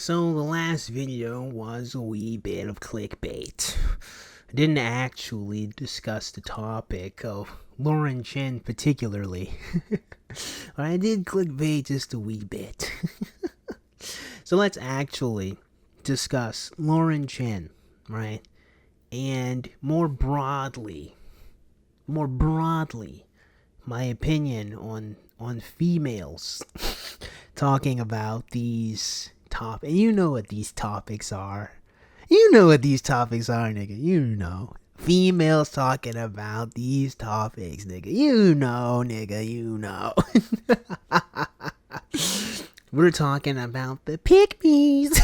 So the last video was a wee bit of clickbait. I didn't actually discuss the topic of Lauren Chen particularly. But I did clickbait just a wee bit. So let's actually discuss Lauren Chen, right? And more broadly, my opinion on females talking about these topics. You know what these topics are. You know what these topics are, nigga. You know. Females talking about these topics, nigga. You know, nigga. You know. We're talking about the pick-me's.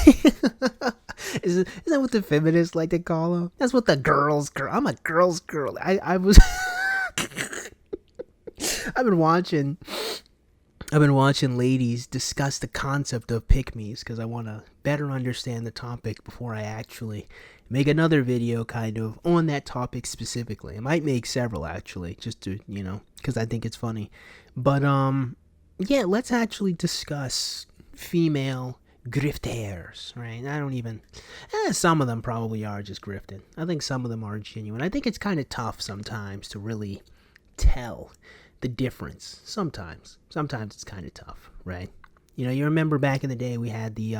Is that what the feminists like to call them? That's what the girls. I'm a girl's girl. I was. I've been watching ladies discuss the concept of pick-me's because I want to better understand the topic before I actually make another video kind of on that topic specifically. I might make several actually, just to, because I think it's funny. But yeah, let's actually discuss female grifters, right? I don't even, some of them probably are just grifting. I think some of them are genuine. I think it's kind of tough sometimes to really tell the difference. Sometimes it's kind of tough, right? You remember back in the day we had the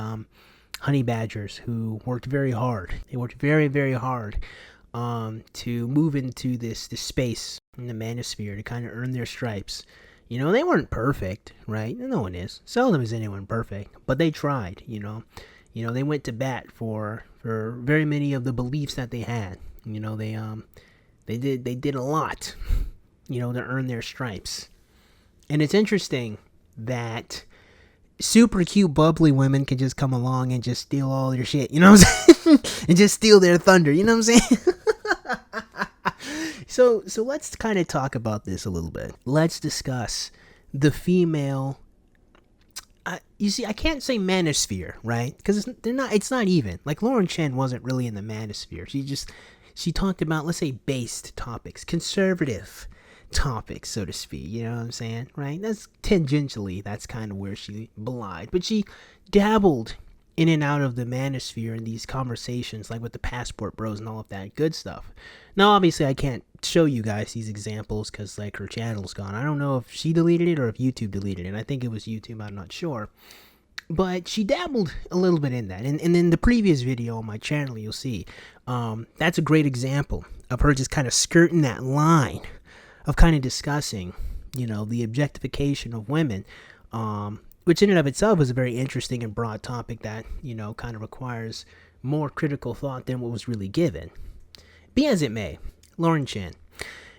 honey badgers who worked very hard. They worked very, very hard to move into this space in the manosphere to kind of earn their stripes. They weren't perfect, right? No one is. Seldom is anyone perfect, but they tried. They went to bat for very many of the beliefs that they had. They did a lot. To earn their stripes. And it's interesting that super cute, bubbly women can just come along and just steal all their shit, you know what I'm saying? And just steal their thunder, you know what I'm saying? So let's kind of talk about this a little bit. Let's discuss the female, you see, I can't say manosphere, right? Because it's not even. Like, Lauren Chen wasn't really in the manosphere. She talked about, let's say, based topics, conservative topics, so to speak, you know what I'm saying, right? That's tangentially, that's kind of where she belied, but she dabbled in and out of the manosphere in these conversations, like with the passport bros and all of that good stuff. Now, obviously, I can't show you guys these examples because, like, her channel's gone. I don't know if she deleted it or if YouTube deleted it. I think it was YouTube, I'm not sure. But she dabbled a little bit in that. And in the previous video on my channel, you'll see, that's a great example of her just kind of skirting that line of kind of discussing, the objectification of women, which in and of itself is a very interesting and broad topic that, kind of requires more critical thought than what was really given. Be as it may, Lauren Chen.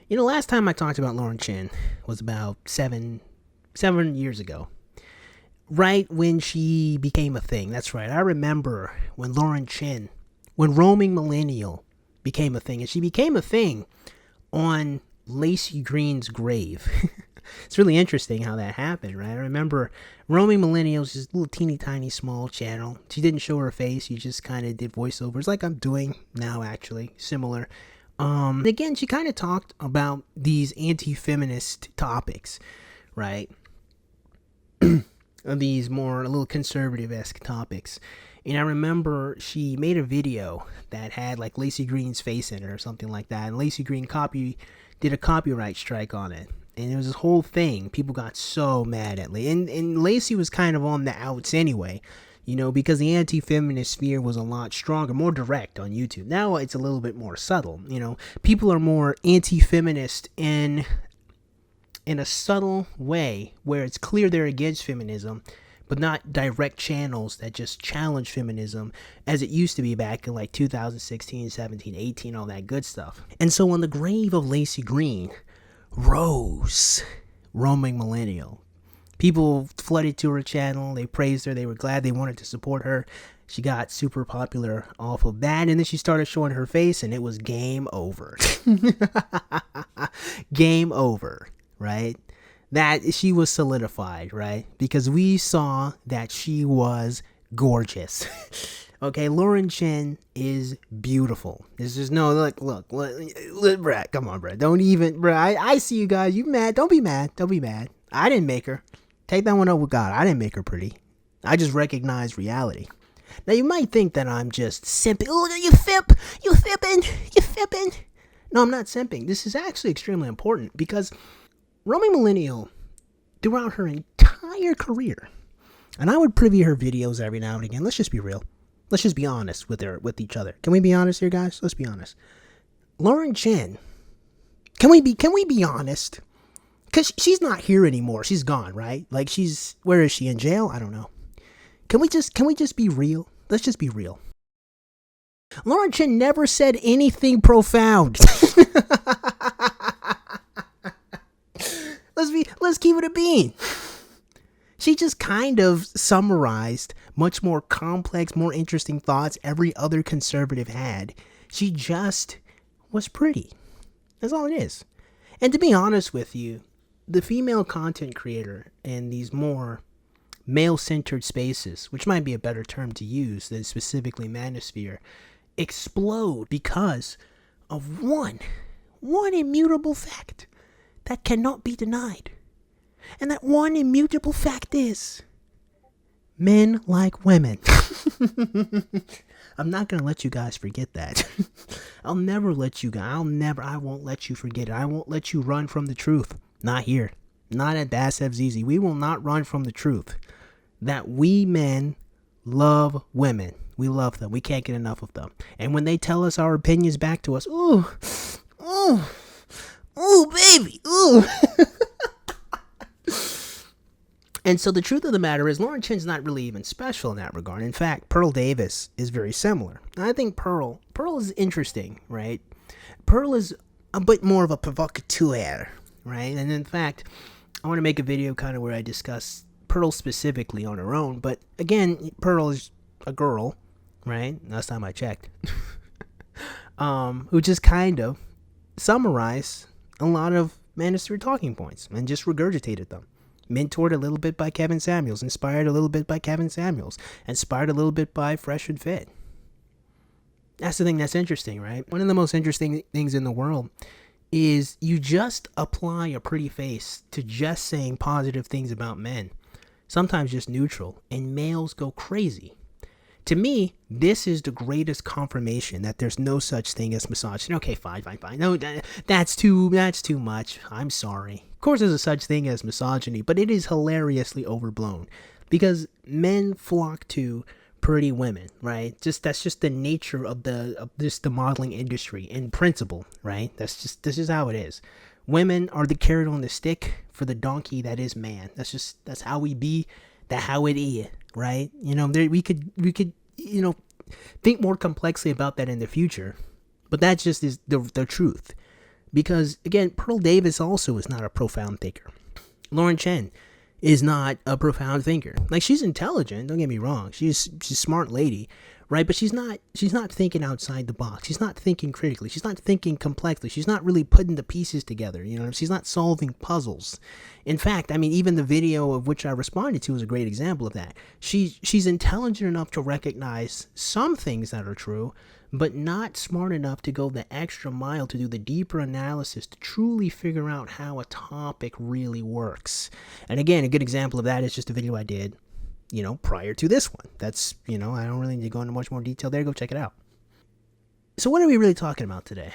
Last time I talked about Lauren Chen was about seven years ago, right when she became a thing. That's right. I remember when Lauren Chen, when Roaming Millennial became a thing, and she became a thing on Lacey Green's grave. It's really interesting how that happened, right? I remember Roaming Millennials, this little teeny tiny small channel. She didn't show her face. She just kind of did voiceovers like I'm doing now, actually. Similar. Again, she kind of talked about these anti-feminist topics, right? These more a little conservative-esque topics. And I remember she made a video that had like Lacey Green's face in it or something like that. And Lacey Green did a copyright strike on it. And it was this whole thing. People got so mad at Lacey. And Lacey was kind of on the outs anyway, because the anti-feminist sphere was a lot stronger, more direct on YouTube. Now it's a little bit more subtle, People are more anti-feminist in a subtle way where it's clear they're against feminism, but not direct channels that just challenge feminism as it used to be back in like 2016, 17, 18, all that good stuff. And so on the grave of Lacey Green rose Roaming Millennial. People flooded to her channel. They praised her. They were glad. They wanted to support her. She got super popular off of that. And then she started showing her face and it was game over. Game over, right? That she was solidified, right? Because we saw that she was gorgeous. Okay, Lauren Chen is beautiful. This is no look, Brad. Come on, Brad. Don't even, Brad. I see you guys. You mad? Don't be mad. Don't be mad. I didn't make her. Take that one up with God. I didn't make her pretty. I just recognize reality. Now, you might think that I'm just simping. Oh, you fip! You fipping! You fipping! No, I'm not simping. This is actually extremely important because Romy Millennial, throughout her entire career, and I would preview her videos every now and again. Let's just be real. Let's just be honest with each other. Can we be honest here, guys? Let's be honest. Lauren Chen, can we be honest? Because she's not here anymore. She's gone, right? Like, where is she, in jail? I don't know. Can we just be real? Let's just be real. Lauren Chen never said anything profound. Let's keep it a bean. She just kind of summarized much more complex, more interesting thoughts every other conservative had. She just was pretty. That's all it is. And to be honest with you, the female content creator in these more male-centered spaces, which might be a better term to use than specifically manosphere, explode because of one immutable fact that cannot be denied. And that one immutable fact is, men like women. I'm not going to let you guys forget that. I won't let you forget it. I won't let you run from the truth. Not here. Not at BASSFZz. We will not run from the truth. That we men love women. We love them. We can't get enough of them. And when they tell us our opinions back to us, ooh, baby, ooh. And so the truth of the matter is, Lauren Chen's not really even special in that regard. In fact, Pearl Davis is very similar. I think Pearl is interesting, right? Pearl is a bit more of a provocateur, right? And in fact, I want to make a video kind of where I discuss Pearl specifically on her own. But again, Pearl is a girl, right? Last time I checked. Who just kind of summarized a lot of manosphere talking points and just regurgitated them. Mentored a little bit by Kevin Samuels, inspired a little bit by Kevin Samuels, inspired a little bit by Fresh and Fit. That's the thing that's interesting, right? One of the most interesting things in the world is you just apply a pretty face to just saying positive things about men, sometimes just neutral, and males go crazy. To me, this is the greatest confirmation that there's no such thing as misogyny. Okay, fine. No, that's too much. I'm sorry. Of course, there's a such thing as misogyny, but it is hilariously overblown because men flock to pretty women, right? That's just the nature of the modeling industry in principle, right? This is how it is. Women are the carrot on the stick for the donkey that is man. That's how we be. That's how it is, right? You know, we could think more complexly about that in the future, but that just is the truth. Because again, Pearl Davis also is not a profound thinker. Lauren Chen is not a profound thinker. Like, she's intelligent, don't get me wrong. She's a smart lady, right? But she's not thinking outside the box. She's not thinking critically. She's not thinking complexly. She's not really putting the pieces together. You know, she's not solving puzzles. In fact, I mean, even the video of which I responded to is a great example of that. She's intelligent enough to recognize some things that are true, but not smart enough to go the extra mile to do the deeper analysis to truly figure out how a topic really works. And again, a good example of that is just a video I did, prior to this one. That's, I don't really need to go into much more detail there. Go check it out. So what are we really talking about today?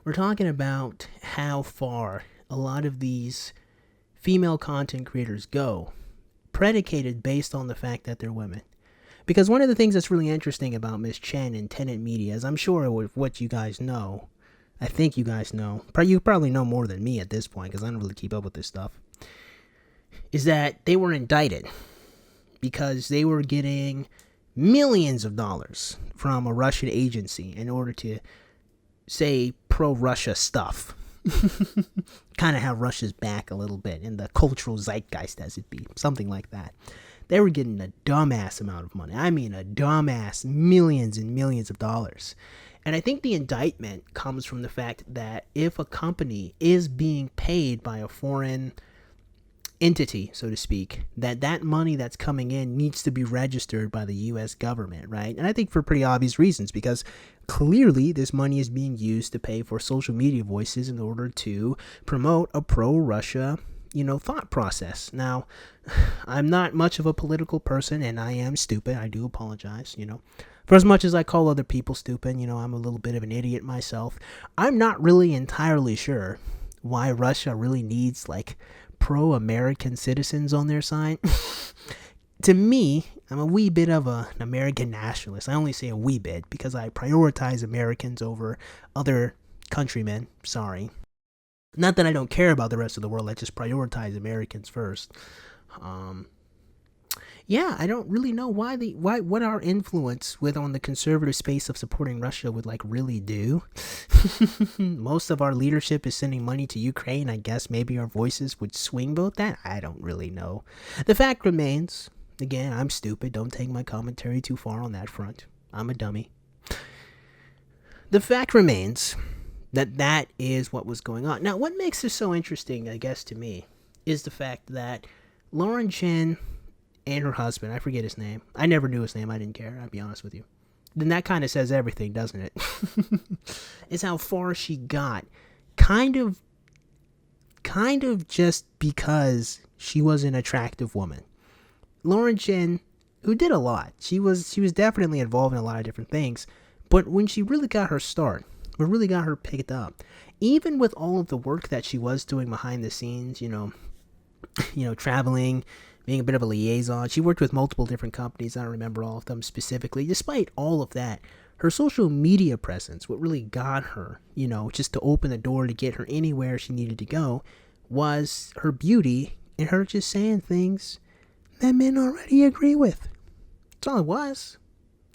We're talking about how far a lot of these female content creators go, predicated based on the fact that they're women. Because one of the things that's really interesting about Miss Chen and Tenet Media, as I'm sure with what you guys know, I think you guys know, you probably know more than me at this point because I don't really keep up with this stuff, is that they were indicted because they were getting millions of dollars from a Russian agency in order to say pro-Russia stuff. Kind of have Russia's back a little bit in the cultural zeitgeist, as it be, something like that. They were getting a dumbass amount of money. I mean, a dumbass, millions and millions of dollars. And I think the indictment comes from the fact that if a company is being paid by a foreign entity, so to speak, that money that's coming in needs to be registered by the U.S. government, right? And I think for pretty obvious reasons, because clearly this money is being used to pay for social media voices in order to promote a pro-Russia, thought process. Now, I'm not much of a political person, and I am stupid. I do apologize, For as much as I call other people stupid, I'm a little bit of an idiot myself. I'm not really entirely sure why Russia really needs, like, pro-American citizens on their side. To me, I'm a wee bit of an American nationalist. I only say a wee bit because I prioritize Americans over other countrymen. Sorry. Not that I don't care about the rest of the world. I just prioritize Americans first. I don't really know what our influence on the conservative space of supporting Russia would like really do. Most of our leadership is sending money to Ukraine. I guess maybe our voices would swing vote that. I don't really know. The fact remains, again, I'm stupid. Don't take my commentary too far on that front. I'm a dummy. The fact remains that is what was going on. Now, what makes this so interesting, I guess, to me, is the fact that Lauren Chen and her husband, I forget his name. I never knew his name. I didn't care. I'll be honest with you. Then that kind of says everything, doesn't it? Is how far she got. Kind of just because she was an attractive woman. Lauren Chen, who did a lot. She was definitely involved in a lot of different things. But when she really got her start, what really got her picked up, even with all of the work that she was doing behind the scenes, traveling, being a bit of a liaison. She worked with multiple different companies. I don't remember all of them specifically. Despite all of that, her social media presence, what really got her, just to open the door to get her anywhere she needed to go, was her beauty and her just saying things that men already agree with. That's all it was.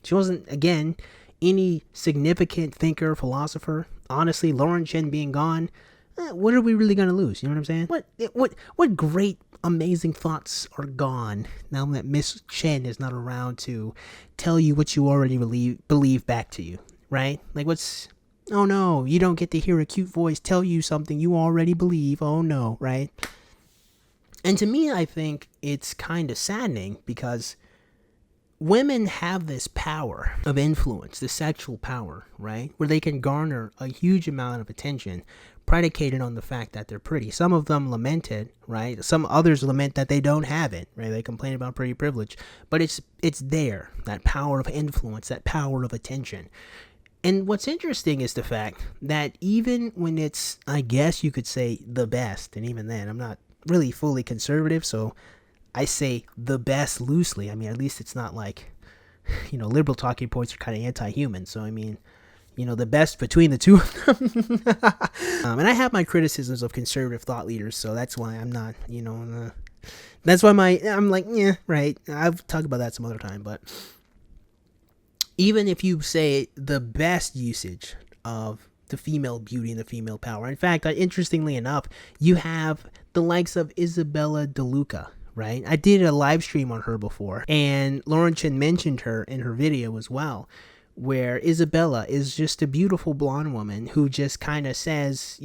She wasn't, again, any significant thinker, philosopher. Honestly, Lauren Chen being gone, what are we really going to lose? You know what I'm saying? What great, amazing thoughts are gone now that Miss Chen is not around to tell you what you already believe back to you, right? Like oh no, you don't get to hear a cute voice tell you something you already believe. Oh no, right? And to me, I think it's kind of saddening because women have this power of influence, this sexual power, right? Where they can garner a huge amount of attention predicated on the fact that they're pretty. Some of them lament it, right? Some others lament that they don't have it, right? They complain about pretty privilege. But it's there, that power of influence, that power of attention. And what's interesting is the fact that even when it's, I guess you could say, the best, and even then, I'm not really fully conservative, so I say the best loosely. I mean, at least it's not like, liberal talking points are kind of anti-human. So, I mean, the best between the two of them. And I have my criticisms of conservative thought leaders, so that's why I'm not, that's why I'm like, yeah, right. I'll talk about that some other time. But even if you say the best usage of the female beauty and the female power, in fact, interestingly enough, you have the likes of Isabella DeLuca, right? I did a live stream on her before, and Lauren Chen mentioned her in her video as well, where Isabella is just a beautiful blonde woman who just kind of says,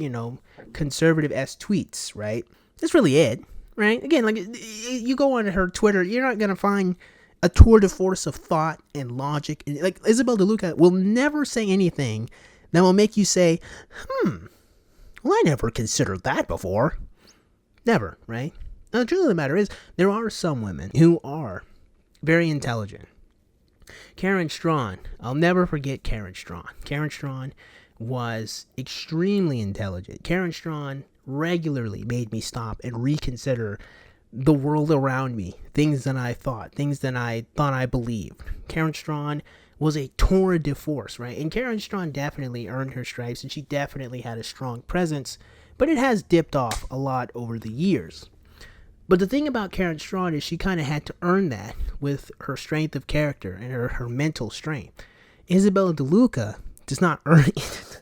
conservative-esque tweets, right? That's really it, right? Again, like, you go on her Twitter, you're not going to find a tour de force of thought and logic. Like, Isabella DeLuca will never say anything that will make you say, well, I never considered that before. Never, right? Now, the truth of the matter is, there are some women who are very intelligent. Karen Strawn, I'll never forget Karen Strawn. Karen Strawn was extremely intelligent. Karen Strawn regularly made me stop and reconsider the world around me, things that I thought I believed. Karen Strawn was a tour de force, right? And Karen Strawn definitely earned her stripes, and she definitely had a strong presence, but it has dipped off a lot over the years. But the thing about Karen Strawn is she kind of had to earn that with her strength of character and her mental strength. Isabella DeLuca does not earn it.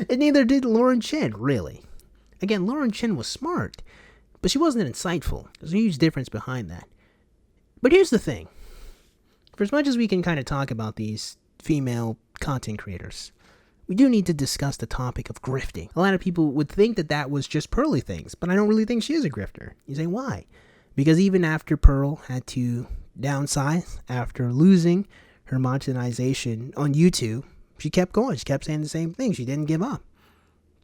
And neither did Lauren Chen, really. Again, Lauren Chen was smart, but she wasn't insightful. There's a huge difference behind that. But here's the thing. For as much as we can kind of talk about these female content creators, we do need to discuss the topic of grifting. A lot of people would think that was just Pearly Things, but I don't really think she is a grifter. You say, why? Because even after Pearl had to downsize, after losing her monetization on YouTube, she kept going. She kept saying the same thing. She didn't give up.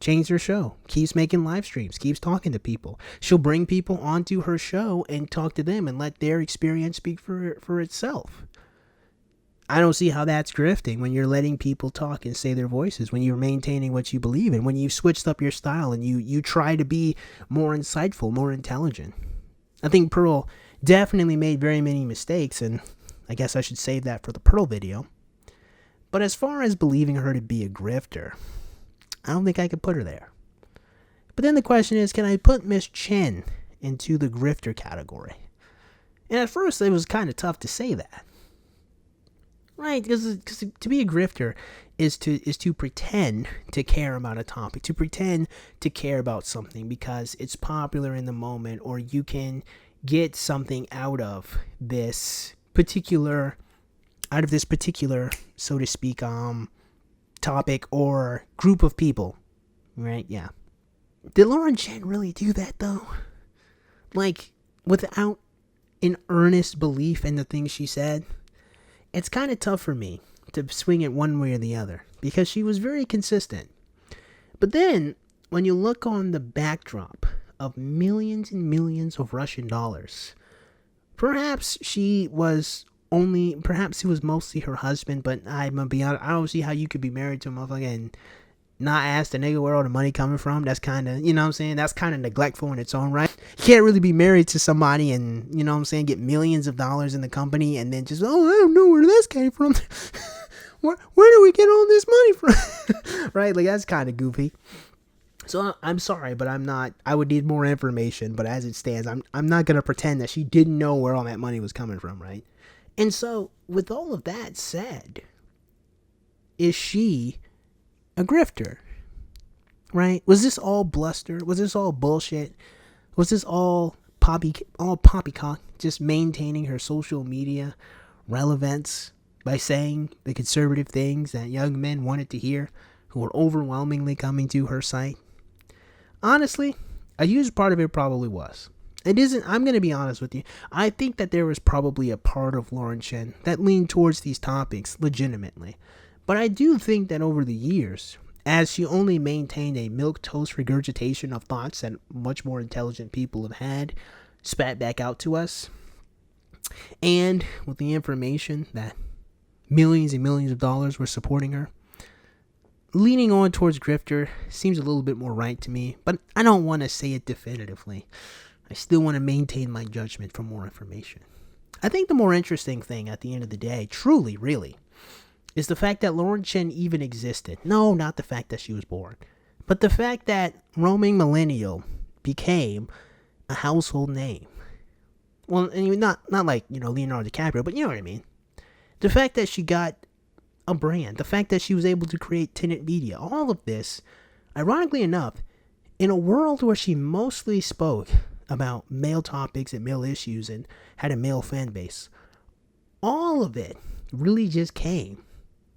changes her show, keeps making live streams, keeps talking to people. She'll bring people onto her show and talk to them and let their experience speak for itself. I don't see how that's grifting when you're letting people talk and say their voices, when you're maintaining what you believe in, when you've switched up your style and you try to be more insightful, more intelligent. I think Pearl definitely made very many mistakes, and I guess I should save that for the Pearl video. But as far as believing her to be a grifter, I don't think I could put her there. But then the question is, can I put Miss Chen into the grifter category? And at first it was kind of tough to say that. Right, because to be a grifter is to pretend to care about a topic, to pretend to care about something because it's popular in the moment, or you can get something out of this particular, so to speak, topic or group of people, right? Yeah. Did Lauren Chen really do that though? Like, without an earnest belief in the things she said? It's kind of tough for me to swing it one way or the other because she was very consistent. But then, when you look on the backdrop of millions and millions of Russian dollars, perhaps it was mostly her husband, but I'm gonna be honest, I don't see how you could be married to a motherfucker and not ask the nigga where all the money coming from. That's kind of, you know what I'm saying? That's kind of neglectful in its own right. You can't really be married to somebody and, you know what I'm saying, get millions of dollars in the company and then just, oh, I don't know where this came from. where do we get all this money from? Right? Like, that's kind of goofy. So I'm sorry, but I would need more information. But as it stands, I'm not going to pretend that she didn't know where all that money was coming from, right? And so, with all of that said, is she a grifter, right? Was this all bluster? Was this all bullshit? Was this all poppycock, just maintaining her social media relevance by saying the conservative things that young men wanted to hear, who were overwhelmingly coming to her site? Honestly, a huge part of it probably was. It isn't, I'm going to be honest with you, I think that there was probably a part of Lauren Chen that leaned towards these topics legitimately. But I do think that over the years, as she only maintained a milquetoast regurgitation of thoughts that much more intelligent people have had spat back out to us, and with the information that millions and millions of dollars were supporting her, leaning on towards grifter seems a little bit more right to me, but I don't want to say it definitively. I still want to maintain my judgment for more information. I think the more interesting thing at the end of the day, truly, really, is the fact that Lauren Chen even existed. No, not the fact that she was born, but the fact that Roaming Millennial became a household name. Well, and not like, Leonardo DiCaprio, but you know what I mean. The fact that she got a brand, the fact that she was able to create Tenet Media, all of this, ironically enough, in a world where she mostly spoke about male topics and male issues and had a male fan base, all of it really just came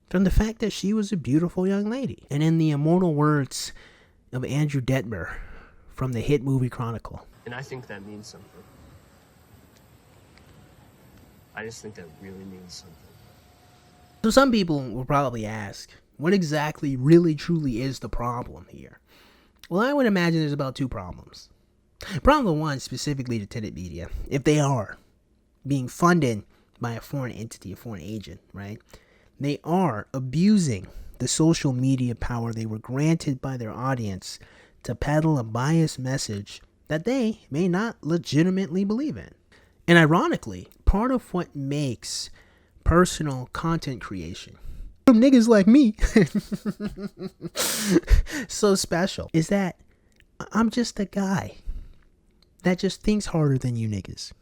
from the fact that she was a beautiful young lady. And in the immortal words of Andrew Detmer from the hit movie Chronicle. And I think that means something. I just think that really means something. So some people will probably ask, what exactly really truly is the problem here? Well, I would imagine there's about two problems. Problem one, specifically to Tenet Media, if they are being funded by a foreign entity, a foreign agent, right? They are abusing the social media power they were granted by their audience to peddle a biased message that they may not legitimately believe in. And ironically, part of what makes personal content creation from niggas like me so special is that I'm just a guy that just thinks harder than you niggas.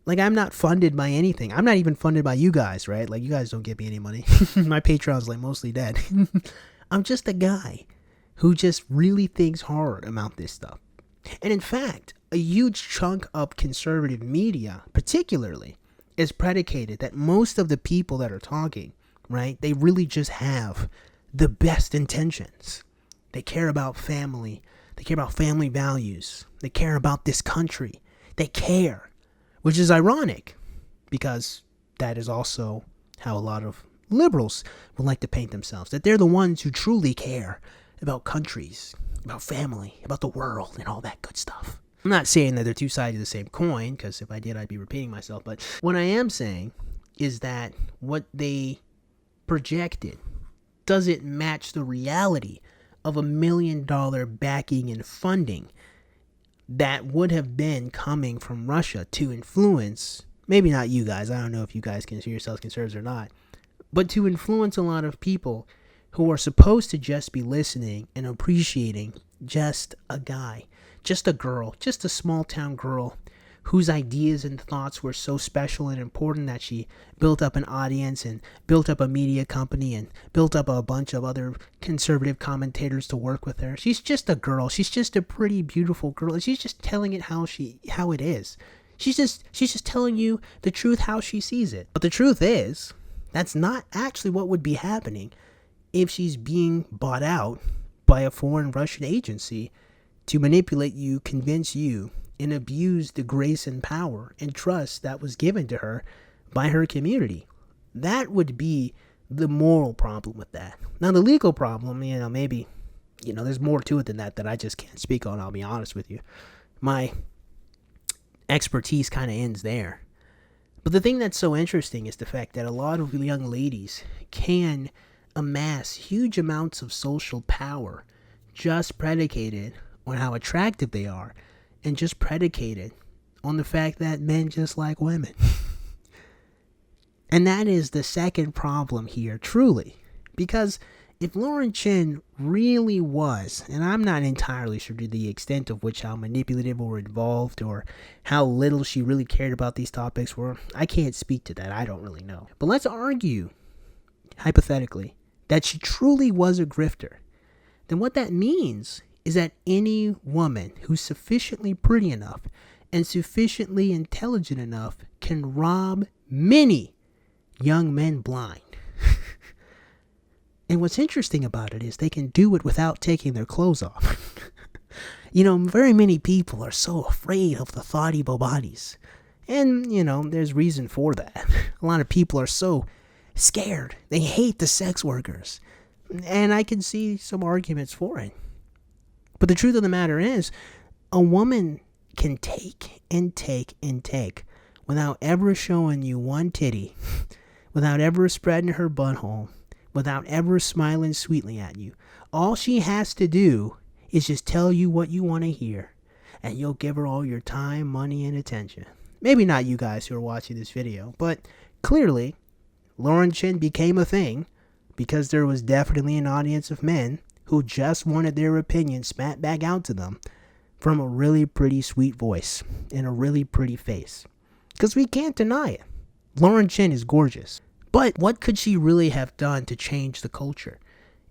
Like, I'm not funded by anything. I'm not even funded by you guys, right? Like, you guys don't give me any money. My Patreon's like mostly dead. I'm just a guy who just really thinks hard about this stuff. And in fact, a huge chunk of conservative media, particularly, is predicated that most of the people that are talking, right, they really just have the best intentions. They care about family. They care about family values. They care about this country. They care. Which is ironic, because that is also how a lot of liberals would like to paint themselves, that they're the ones who truly care about countries, about family, about the world, and all that good stuff. I'm not saying that they're two sides of the same coin, because if I did, I'd be repeating myself. But what I am saying is that what they projected doesn't match the reality of $1 million backing and funding that would have been coming from Russia to influence, maybe not you guys, I don't know if you guys consider yourselves conservatives or not, but to influence a lot of people who are supposed to just be listening and appreciating just a guy, just a girl, just a small town girl whose ideas and thoughts were so special and important that she built up an audience and built up a media company and built up a bunch of other conservative commentators to work with her. She's just a girl. She's just a pretty, beautiful girl. She's just telling it how it is. She's just telling you the truth how she sees it. But the truth is, that's not actually what would be happening if she's being bought out by a foreign Russian agency to manipulate you, convince you, and abuse the grace and power and trust that was given to her by her community. That would be the moral problem with that. Now, the legal problem, maybe, there's more to it than that I just can't speak on, I'll be honest with you. My expertise kind of ends there. But the thing that's so interesting is the fact that a lot of young ladies can amass huge amounts of social power just predicated on how attractive they are and just predicated on the fact that men just like women. And that is the second problem here, truly. Because if Lauren Chen really was, and I'm not entirely sure to the extent of which how manipulative or involved or how little she really cared about these topics were, I can't speak to that, I don't really know. But let's argue, hypothetically, that she truly was a grifter. Then what that means is that any woman who's sufficiently pretty enough and sufficiently intelligent enough can rob many young men blind. And what's interesting about it is they can do it without taking their clothes off. Very many people are so afraid of the thoughty bodies. And, there's reason for that. A lot of people are so scared. They hate the sex workers. And I can see some arguments for it. But the truth of the matter is, a woman can take and take and take without ever showing you one titty, without ever spreading her butthole, without ever smiling sweetly at you. All she has to do is just tell you what you want to hear, and you'll give her all your time, money, and attention. Maybe not you guys who are watching this video, but clearly, Lauren Chen became a thing because there was definitely an audience of men who just wanted their opinion spat back out to them from a really pretty sweet voice and a really pretty face. Because we can't deny it. Lauren Chen is gorgeous. But what could she really have done to change the culture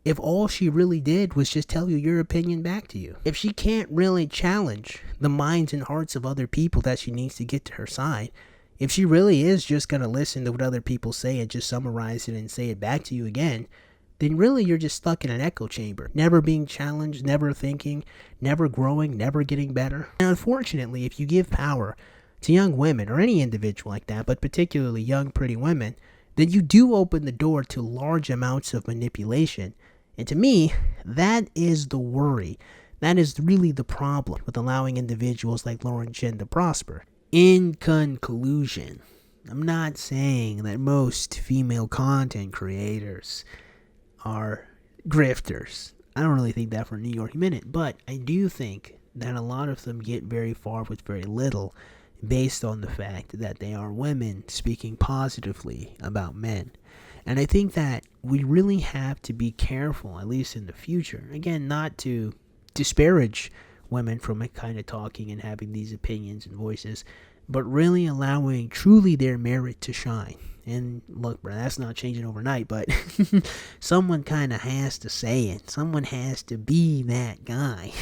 if all she really did was just tell you your opinion back to you? If she can't really challenge the minds and hearts of other people that she needs to get to her side, if she really is just going to listen to what other people say and just summarize it and say it back to you again, then really you're just stuck in an echo chamber, never being challenged, never thinking, never growing, never getting better. And unfortunately, if you give power to young women, or any individual like that, but particularly young, pretty women, then you do open the door to large amounts of manipulation. And to me, that is the worry. That is really the problem with allowing individuals like Lauren Chen to prosper. In conclusion, I'm not saying that most female content creators are grifters. I don't really think that for a New York minute, but I do think that a lot of them get very far with very little based on the fact that they are women speaking positively about men. And I think that we really have to be careful, at least in the future, again, not to disparage women from kind of talking and having these opinions and voices, but really allowing truly their merit to shine. And look, bro, that's not changing overnight, but someone kind of has to say it. Someone has to be that guy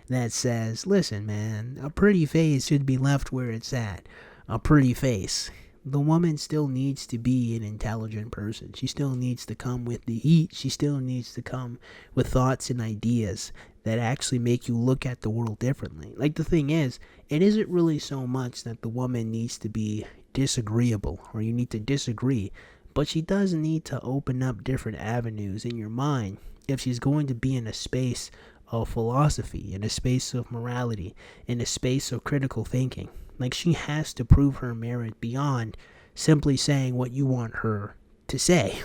that says, listen, man, a pretty face should be left where it's at. A pretty face. The woman still needs to be an intelligent person. She still needs to come with the heat. She still needs to come with thoughts and ideas that actually make you look at the world differently. Like, the thing is, it isn't really so much that the woman needs to be disagreeable or you need to disagree, but she does need to open up different avenues in your mind if she's going to be in a space of philosophy, in a space of morality, in a space of critical thinking. Like, she has to prove her merit beyond simply saying what you want her to say.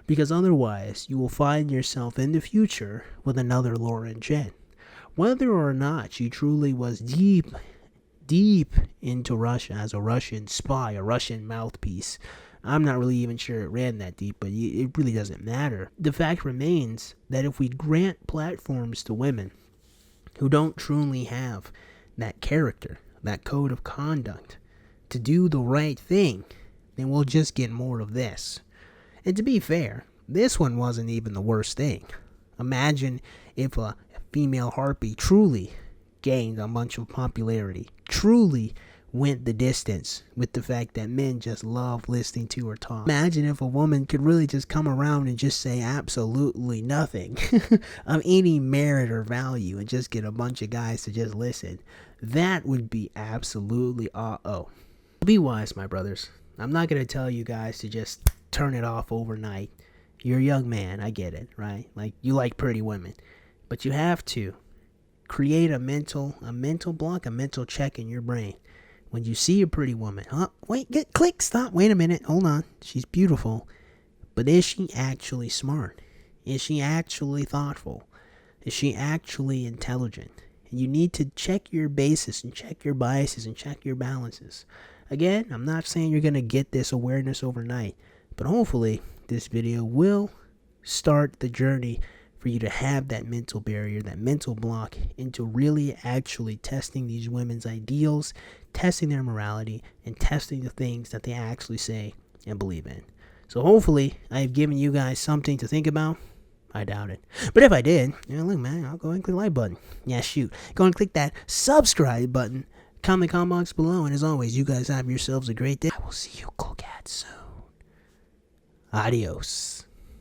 Because otherwise, you will find yourself in the future with another Lauren Chen. Whether or not she truly was deep into Russia as a Russian spy, a Russian mouthpiece, I'm not really even sure it ran that deep, but it really doesn't matter. The fact remains that if we grant platforms to women who don't truly have that character, that code of conduct, to do the right thing, then we'll just get more of this. And to be fair, this one wasn't even the worst thing. Imagine if a female harpy truly gained a bunch of popularity, truly went the distance with the fact that men just love listening to her talk. Imagine if a woman could really just come around and just say absolutely nothing of any merit or value and just get a bunch of guys to just listen. That would be absolutely Be wise, my brothers. I'm not going to tell you guys to just turn it off overnight. You're a young man, I get it, right? Like, you like pretty women. But you have to create a mental block, a mental check in your brain. When you see a pretty woman, stop, wait a minute, hold on. She's beautiful, but is she actually smart? Is she actually thoughtful? Is she actually intelligent? And you need to check your basis and check your biases and check your balances. Again, I'm not saying you're going to get this awareness overnight, but hopefully this video will start the journey for you to have that mental barrier, that mental block, into really actually testing these women's ideals, testing their morality, and testing the things that they actually say and believe in. So hopefully I've given you guys something to think about. I doubt it. But if I did, look, man, I'll go and click the like button. Yeah, shoot. Go and click that subscribe button. Comment box below. And as always, you guys have yourselves a great day. I will see you cool cats soon. Adios.